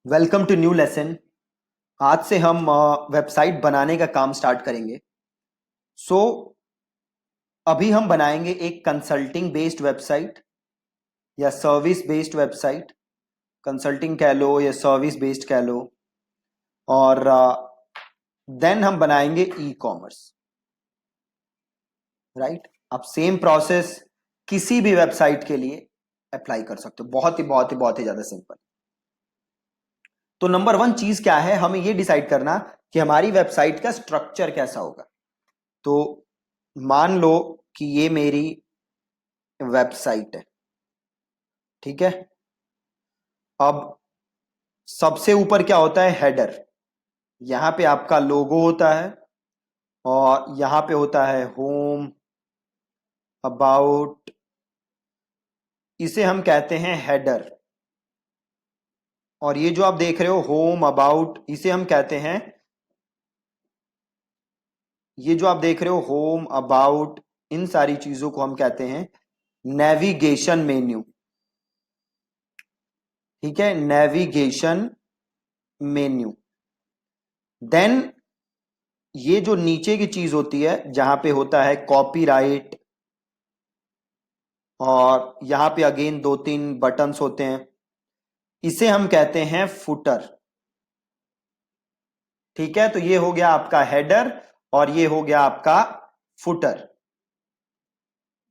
Welcome to new lesson. आज से हम वेबसाइट बनाने का काम स्टार्ट करेंगे। सो अभी हम बनाएंगे एक कंसल्टिंग बेस्ड वेबसाइट या सर्विस बेस्ड वेबसाइट। कंसल्टिंग कह लो या सर्विस बेस्ड कह लो। और देन हम बनाएंगे ई कॉमर्स। राइट, आप सेम प्रोसेस किसी भी वेबसाइट के लिए अप्लाई कर सकते हो। बहुत ही ज्यादा सिंपल। तो नंबर वन चीज क्या है, हमें यह डिसाइड करना कि हमारी वेबसाइट का स्ट्रक्चर कैसा होगा। तो मान लो कि ये मेरी वेबसाइट है, ठीक है। अब सबसे ऊपर क्या होता है, हेडर। यहां पे आपका लोगो होता है और यहां पे होता है होम, अबाउट। इसे हम कहते हैं हेडर। और ये जो आप देख रहे हो होम अबाउट, इसे हम कहते हैं, ये जो आप देख रहे हो होम अबाउट, इन सारी चीजों को हम कहते हैं नेविगेशन मेन्यू। ठीक है, नेविगेशन मेन्यू। देन ये जो नीचे की चीज होती है जहां पे होता है कॉपीराइट, और यहां पे अगेन दो तीन बटन्स होते हैं, इसे हम कहते हैं फुटर। ठीक है, तो ये हो गया आपका हेडर और ये हो गया आपका फुटर।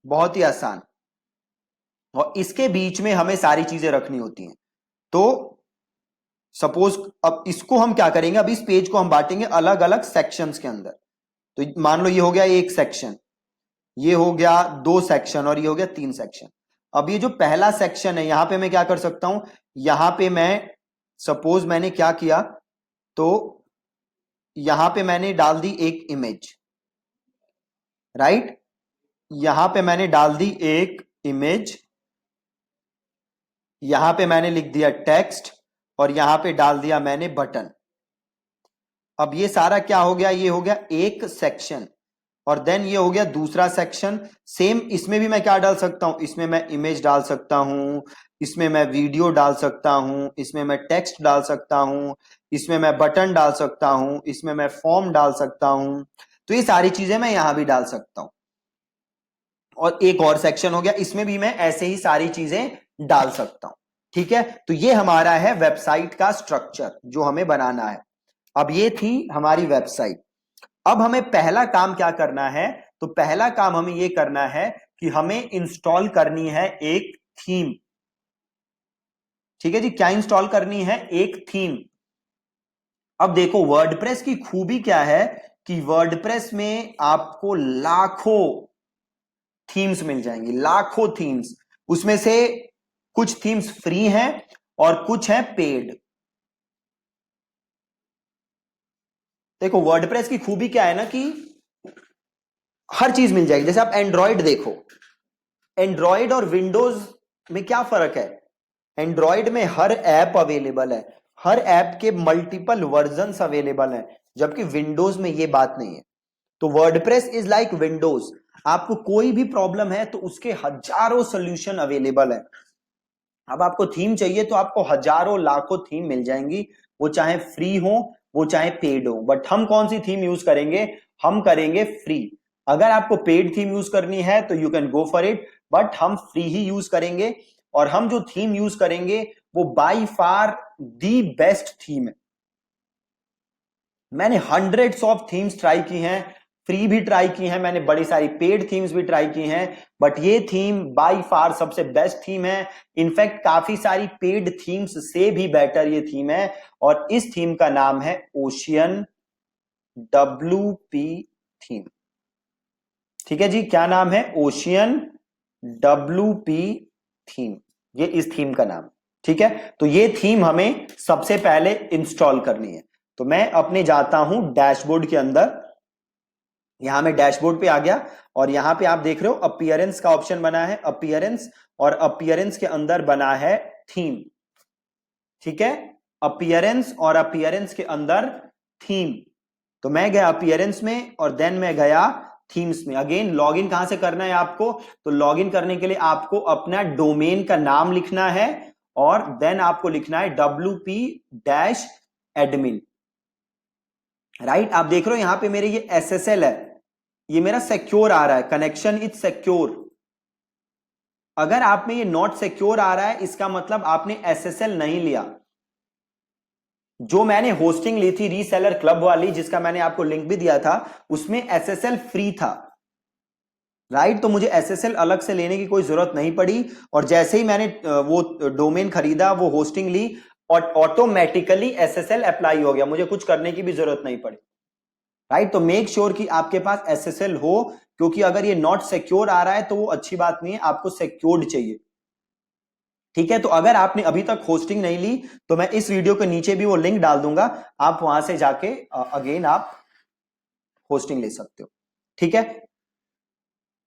बहुत ही आसान। और इसके बीच में हमें सारी चीजें रखनी होती हैं। तो सपोज अब इसको हम क्या करेंगे, अब इस पेज को हम बांटेंगे अलग अलग सेक्शंस के अंदर। तो मान लो ये हो गया एक सेक्शन, ये हो गया दो सेक्शन और ये हो गया तीन सेक्शन। अब ये जो पहला सेक्शन है यहां पे मैं क्या कर सकता हूं, यहां पे मैं सपोज मैंने क्या किया, तो यहां पे मैंने डाल दी एक इमेज। राइट, यहां पे मैंने डाल दी एक इमेज, यहां पे मैंने लिख दिया टेक्स्ट और यहां पे डाल दिया मैंने बटन। अब ये सारा क्या हो गया, ये हो गया एक सेक्शन। और देन ये हो गया दूसरा सेक्शन। सेम इसमें भी मैं क्या डाल सकता हूं, इसमें मैं इमेज डाल सकता हूं, इसमें मैं वीडियो डाल सकता हूं, इसमें मैं टेक्स्ट डाल सकता हूं, इसमें मैं बटन डाल सकता हूं, इसमें मैं फॉर्म डाल सकता हूं। तो ये सारी चीजें मैं यहां भी डाल सकता हूं। और एक और सेक्शन हो गया, इसमें भी मैं ऐसे ही सारी चीजें डाल सकता हूं। ठीक है, तो ये हमारा है वेबसाइट का स्ट्रक्चर जो हमें बनाना है। अब ये थी हमारी वेबसाइट। अब हमें पहला काम क्या करना है, तो पहला काम हमें यह करना है कि हमें इंस्टॉल करनी है एक थीम। ठीक है जी, क्या इंस्टॉल करनी है, एक थीम। अब देखो वर्डप्रेस की खूबी क्या है कि वर्डप्रेस में आपको लाखों थीम्स मिल जाएंगी, लाखों थीम्स। उसमें से कुछ थीम्स फ्री हैं और कुछ हैं पेड। देखो वर्डप्रेस की खूबी क्या है ना कि हर चीज मिल जाएगी। जैसे आप एंड्रॉइड देखो, एंड्रॉइड और विंडोज में क्या फर्क है। एंड्रॉइड में हर ऐप अवेलेबल है, हर ऐप के मल्टीपल वर्जन्स अवेलेबल हैं, जबकि विंडोज में ये बात नहीं है। तो वर्डप्रेस इज लाइक विंडोज। आपको कोई भी प्रॉब्लम है तो उसके हजारों सॉल्यूशन अवेलेबल है। अब आपको थीम चाहिए तो आपको हजारों लाखों थीम मिल जाएंगी, वो चाहे फ्री हो वो चाहे पेड हो। बट हम कौन सी थीम यूज करेंगे, हम करेंगे फ्री। अगर आपको पेड थीम यूज करनी है तो you can go for it, but हम फ्री ही यूज करेंगे। और हम जो थीम यूज करेंगे वो by far the best theme है। मैंने हंड्रेड्स ऑफ थीम्स ट्राई की हैं, फ्री भी ट्राई की हैं, मैंने बड़ी सारी पेड थीम्स भी ट्राई की हैं, बट ये थीम बाय फार सबसे बेस्ट थीम है। इनफैक्ट काफी सारी पेड थीम्स से भी बेटर ये थीम है। और इस थीम का नाम है ओशियन WP थीम। ठीक है जी, क्या नाम है, ओशियन WP थीम। ये इस थीम का नाम। ठीक है, तो ये थीम हमें सबसे पहले इंस्टॉल करनी है। तो मैं अपने जाता हूं डैशबोर्ड के अंदर। यहां मैं डैशबोर्ड पे आ गया और यहां पे आप देख रहे हो अपीयरेंस का ऑप्शन बना है, अपीयरेंस। और अपीयरेंस के अंदर बना है थीम। ठीक है, अपीयरेंस और अपीयरेंस के अंदर थीम। तो मैं गया अपीयरेंस में और देन मैं गया थीम्स में। अगेन लॉगिन कहां से करना है आपको, तो लॉगिन करने के लिए आपको अपना डोमेन का नाम लिखना है और देन आपको लिखना है wp-admin। राइट, आप देख रहे हो यहां पे मेरे ये SSL है, ये मेरा सिक्योर आ रहा है, कनेक्शन इज सिक्योर। अगर आप में ये नॉट सिक्योर आ रहा है, इसका मतलब आपने SSL नहीं लिया। जो मैंने होस्टिंग ली थी रीसेलर क्लब वाली, जिसका मैंने आपको लिंक भी दिया था, उसमें SSL फ्री था। राइट, तो मुझे SSL अलग से लेने की कोई जरूरत नहीं पड़ी, और जैसे ही मैंने वो डोमेन खरीदा, वो होस्टिंग ली, और ऑटोमेटिकली SSL अप्लाई हो गया, मुझे कुछ करने की भी जरूरत नहीं पड़ी। राइट, तो मेक श्योर कि आपके पास SSL हो, क्योंकि अगर ये नॉट सिक्योर आ रहा है तो वो अच्छी बात नहीं है, आपको सिक्योर्ड चाहिए। ठीक है, तो अगर आपने अभी तक होस्टिंग नहीं ली, तो मैं इस वीडियो के नीचे भी वो लिंक डाल दूंगा, आप वहां से जाके अगेन आप होस्टिंग ले सकते हो। ठीक है,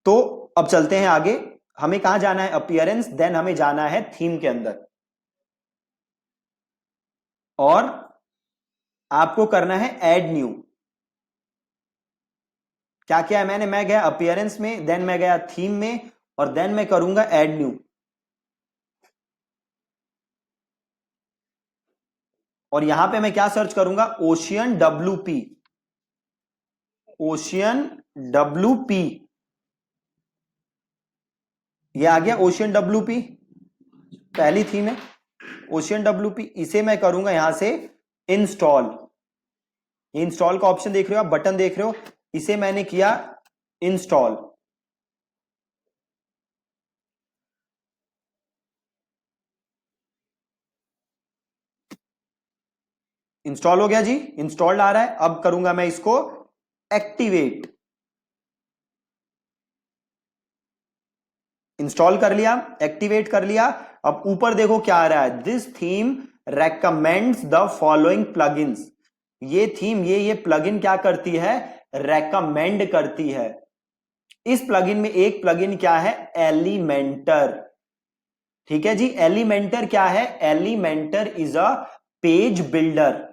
तो अब चलते हैं आगे। हमें कहां जाना है? अपीयरेंस, देन हमें जाना है थीम के अंदर, और आपको करना है ऐड न्यू। क्या किया है मैंने? मैं गया अपीयरेंस में, देन मैं गया थीम में, और देन मैं करूंगा ऐड न्यू। और यहां पे मैं क्या सर्च करूंगा? ओशियन WP, ओशियन WP, ये आ गया ओशियन WP, पहली थीम है ओशियन WP। इसे मैं करूंगा यहां से इंस्टॉल। ये इंस्टॉल का ऑप्शन देख रहे हो आप, बटन देख रहे हो, इसे मैंने किया इंस्टॉल। इंस्टॉल हो गया जी, इंस्टॉल्ड आ रहा है। अब करूंगा मैं इसको एक्टिवेट। इंस्टॉल कर लिया, एक्टिवेट कर लिया। अब ऊपर देखो क्या आ रहा है, this theme recommends the following plugins. ये थीम, ये प्लगइन क्या करती है? रेकमेंड करती है। इस प्लगइन में एक प्लगइन क्या है? एलिमेंटर। ठीक है जी, एलिमेंटर क्या है? Elementor is a page builder.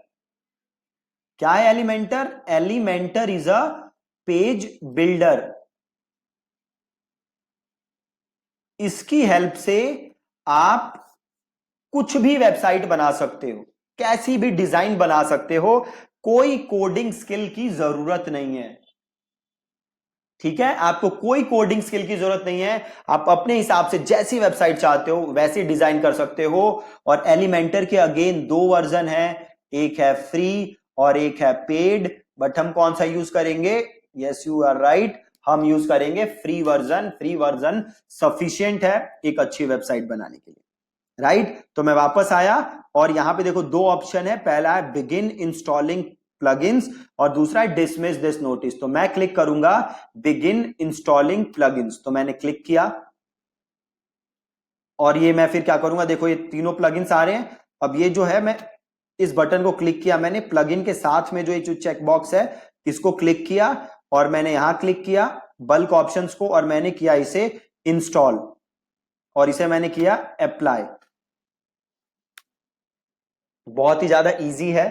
क्या है Elementor? Elementor is a page builder. इसकी हेल्प से आप कुछ भी वेबसाइट बना सकते हो, कैसी भी डिजाइन बना सकते हो, कोई कोडिंग स्किल की जरूरत नहीं है। ठीक है, आपको कोई कोडिंग स्किल की जरूरत नहीं है, आप अपने हिसाब से जैसी वेबसाइट चाहते हो वैसी डिजाइन कर सकते हो। और एलिमेंटर के अगेन दो वर्जन है, एक है फ्री और एक है पेड, बट हम कौन सा यूज करेंगे? यस यू आर राइट, हम यूज करेंगे free version. Free version sufficient है एक अच्छी वेबसाइट बनाने के लिए। राइट, तो मैं वापस आया, और यहां पे देखो दो ऑप्शन है, पहला है बिगिन इंस्टॉलिंग प्लगइन्स और दूसरा है डिसमिस दिस नोटिस। तो मैं क्लिक करूंगा बिगिन इंस्टॉलिंग प्लगइन्स, तो मैंने क्लिक किया, और ये मैं फिर क्या करूंगा, देखो ये तीनों प्लगइन्स आ रहे हैं। अब ये जो है, मैं इस बटन को क्लिक किया, मैंने प्लगइन के साथ में जो ये जो चेक बॉक्स है इसको क्लिक किया, और मैंने यहां क्लिक किया बल्क ऑप्शंस को, और मैंने किया इसे इंस्टॉल, और इसे मैंने किया अप्लाई। बहुत ही ज्यादा इजी है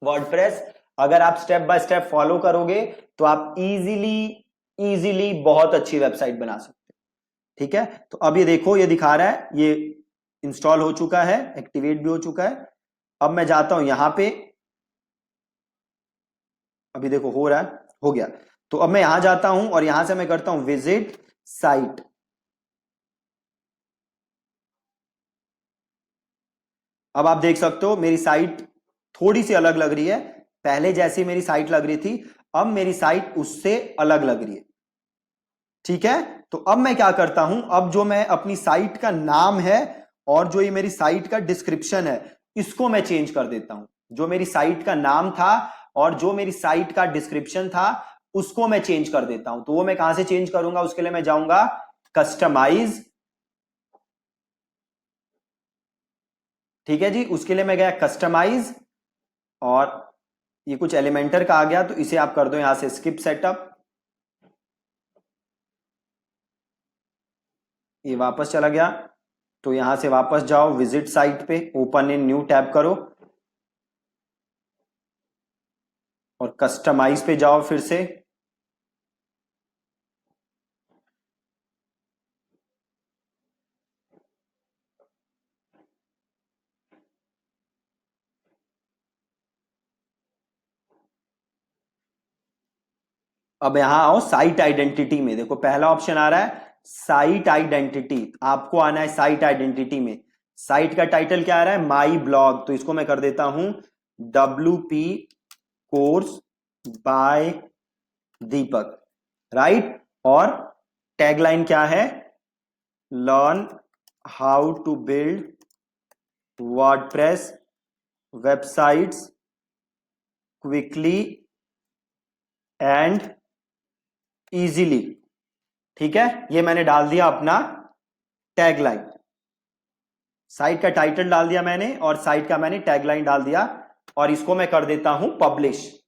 वर्डप्रेस। अगर आप स्टेप बाय स्टेप फॉलो करोगे तो आप इजीली इजीली बहुत अच्छी वेबसाइट बना सकते हो। ठीक है, तो अब ये देखो, ये दिखा रहा है ये इंस्टॉल हो चुका है, एक्टिवेट भी हो चुका है। अब मैं जाता हूं यहां पे, अभी देखो हो रहा है, हो गया। तो अब मैं यहां जाता हूं, और यहां से मैं करता हूं विजिट साइट। अब आप देख सकते हो मेरी साइट थोड़ी सी अलग लग रही है, पहले जैसी मेरी साइट लग रही थी, अब मेरी साइट उससे अलग लग रही है। ठीक है, तो अब मैं क्या करता हूं, अब जो मैं अपनी साइट का नाम है और जो ये मेरी साइट का डिस्क्रिप्शन है, इसको मैं चेंज कर देता हूं। जो मेरी साइट का नाम था और जो मेरी साइट का डिस्क्रिप्शन था, उसको मैं चेंज कर देता हूं। तो वो मैं कहां से चेंज करूंगा? उसके लिए मैं जाऊंगा कस्टमाइज। ठीक है जी, उसके लिए मैं गया कस्टमाइज, और ये कुछ एलिमेंटर का आ गया, तो इसे आप कर दो यहां से स्किप सेटअप। ये वापस चला गया, तो यहां से वापस जाओ विजिट साइट पे, ओपन इन न्यू टैब करो, और कस्टमाइज पे जाओ फिर से। अब यहां आओ साइट आइडेंटिटी में, देखो पहला ऑप्शन आ रहा है साइट आइडेंटिटी, आपको आना है साइट आइडेंटिटी में। साइट का टाइटल क्या आ रहा है, माई ब्लॉग, तो इसको मैं कर देता हूं WP course by Deepak, right. और टैगलाइन क्या है, learn how to build WordPress websites quickly and easily. ठीक है, ये मैंने डाल दिया अपना टैगलाइन, साइट का टाइटल डाल दिया मैंने और साइट का मैंने टैगलाइन डाल दिया, और इसको मैं कर देता हूं पब्लिश।